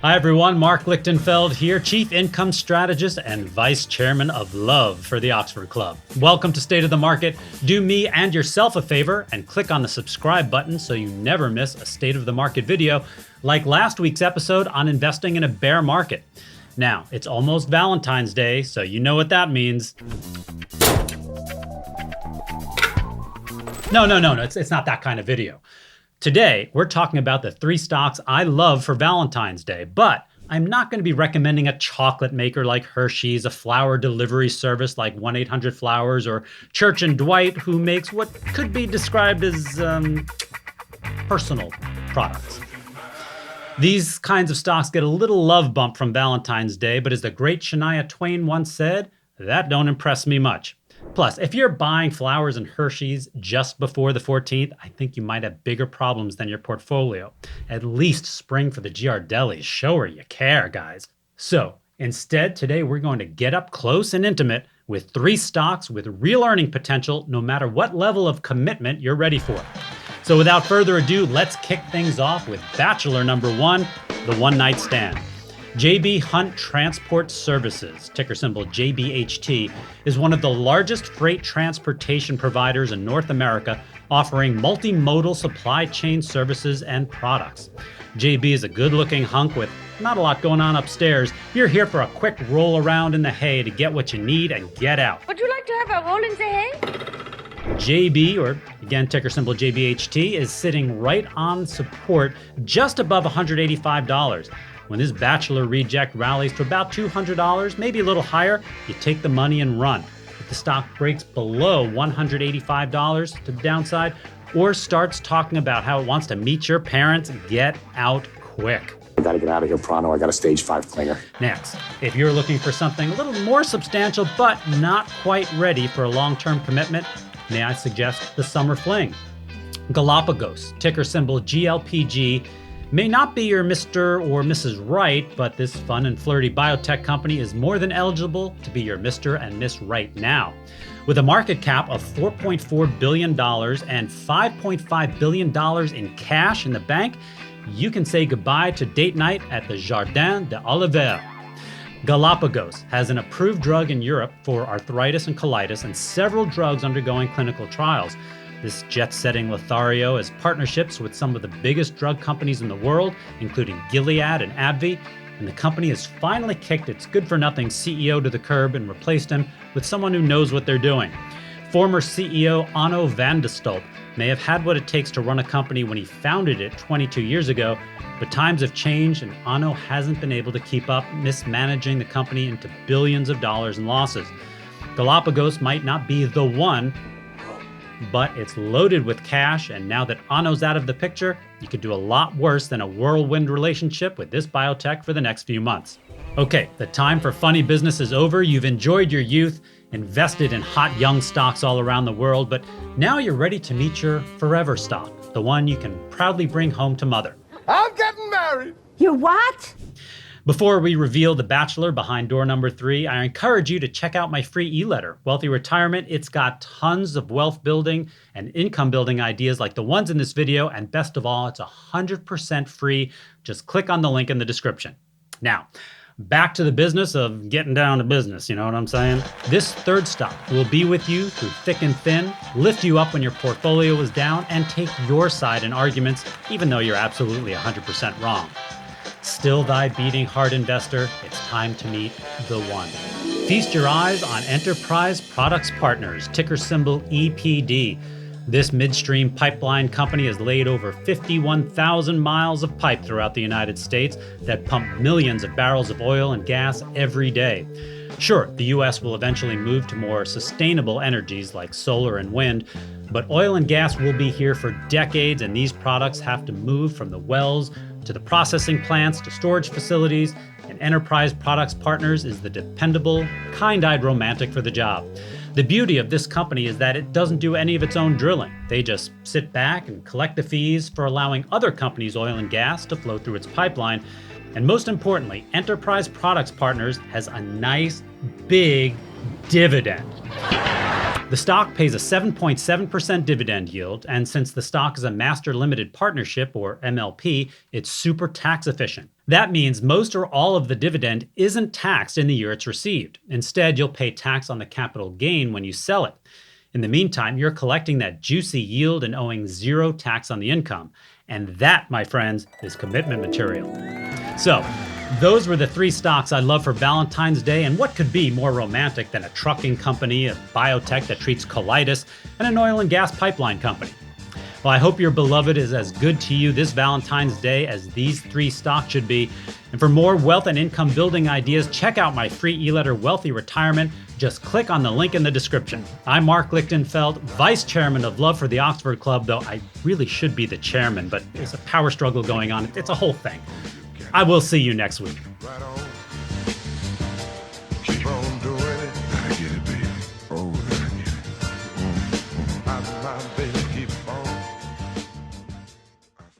Hi everyone, Marc Lichtenfeld here, Chief Income Strategist and Vice Chairman of Love for the Oxford Club. Welcome to State of the Market. Do me and yourself a favor and click on the subscribe button so you never miss a State of the Market video like last week's episode on investing in a bear market. Now, it's almost Valentine's Day, so you know what that means. No, it's not that kind of video. Today, we're talking about the 3 stocks I love for Valentine's Day, but I'm not going to be recommending a chocolate maker like Hershey's, a flower delivery service like 1-800-Flowers, or Church & Dwight, who makes what could be described as personal products. These kinds of stocks get a little love bump from Valentine's Day, but as the great Shania Twain once said, that don't impress me much. Plus, if you're buying flowers and Hershey's just before the 14th, I think you might have bigger problems than your portfolio. At least spring for the Giardellis. Show her you care, guys. So, instead, today we're going to get up close and intimate with 3 stocks with real earning potential no matter what level of commitment you're ready for. So without further ado, let's kick things off with Bachelor number 1, the one night stand. J.B. Hunt Transport Services, ticker symbol JBHT, is one of the largest freight transportation providers in North America, offering multimodal supply chain services and products. JB is a good-looking hunk with not a lot going on upstairs. You're here for a quick roll around in the hay to get what you need and get out. Would you like to have a roll in the hay? JB, or again ticker symbol JBHT, is sitting right on support just above $185. When this Bachelor reject rallies to about $200, maybe a little higher, you take the money and run. If the stock breaks below $185 to the downside, or starts talking about how it wants to meet your parents, get out quick. I gotta get out of here pronto. I got a stage 5 clinger. Next, if you're looking for something a little more substantial but not quite ready for a long-term commitment, may I suggest the Summer Fling. Galapagos, ticker symbol GLPG, may not be your Mr. or Mrs. Right, but this fun and flirty biotech company is more than eligible to be your Mr. and Miss Right now. With a market cap of $4.4 billion and $5.5 billion in cash in the bank, you can say goodbye to date night at the Jardin de Olivier. Galapagos has an approved drug in Europe for arthritis and colitis and several drugs undergoing clinical trials. This jet-setting Lothario has partnerships with some of the biggest drug companies in the world, including Gilead and AbbVie, and the company has finally kicked its good-for-nothing CEO to the curb and replaced him with someone who knows what they're doing. Former CEO Onno van de Stolp may have had what it takes to run a company when he founded it 22 years ago, but times have changed and Onno hasn't been able to keep up, mismanaging the company into billions of dollars in losses. Galapagos might not be the one, but it's loaded with cash, and now that Onno's out of the picture, you could do a lot worse than a whirlwind relationship with this biotech for the next few months. Okay, the time for funny business is over. You've enjoyed your youth, invested in hot young stocks all around the world, but now you're ready to meet your forever stock, the one you can proudly bring home to mother. I'm getting married. You what? Before we reveal the Bachelor behind door number 3, I encourage you to check out my free e-letter, Wealthy Retirement. It's got tons of wealth building and income building ideas like the ones in this video, and best of all, it's 100% free. Just click on the link in the description. Now, back to the business of getting down to business, you know what I'm saying? This 3rd stock will be with you through thick and thin, lift you up when your portfolio is down, and take your side in arguments, even though you're absolutely 100% wrong. Still thy beating heart, investor, it's time to meet the one. Feast your eyes on Enterprise Products Partners, ticker symbol EPD. This midstream pipeline company has laid over 51,000 miles of pipe throughout the United States that pump millions of barrels of oil and gas every day. Sure, the U.S. will eventually move to more sustainable energies like solar and wind, but oil and gas will be here for decades, and these products have to move from the wells to the processing plants to storage facilities, and Enterprise Products Partners is the dependable, kind-eyed romantic for the job. The beauty of this company is that it doesn't do any of its own drilling. They just sit back and collect the fees for allowing other companies' oil and gas to flow through its pipeline. And most importantly, Enterprise Products Partners has a nice, big dividend. The stock pays a 7.7% dividend yield, and since the stock is a master limited partnership, or MLP, it's super tax efficient. That means most or all of the dividend isn't taxed in the year it's received. Instead, you'll pay tax on the capital gain when you sell it. In the meantime, you're collecting that juicy yield and owing zero tax on the income. And that, my friends, is commitment material. So, those were the 3 stocks I love for Valentine's Day, and what could be more romantic than a trucking company, a biotech that treats colitis, and an oil and gas pipeline company? Well, I hope your beloved is as good to you this Valentine's Day as these 3 stocks should be. And for more wealth and income building ideas, check out my free e-letter, Wealthy Retirement. Just click on the link in the description. I'm Marc Lichtenfeld, Vice Chairman of Love for the Oxford Club, though I really should be the chairman, but there's a power struggle going on. It's a whole thing. I will see you next week. Right on. Keep on doing it. I get it, baby. Oh, I get it. My baby.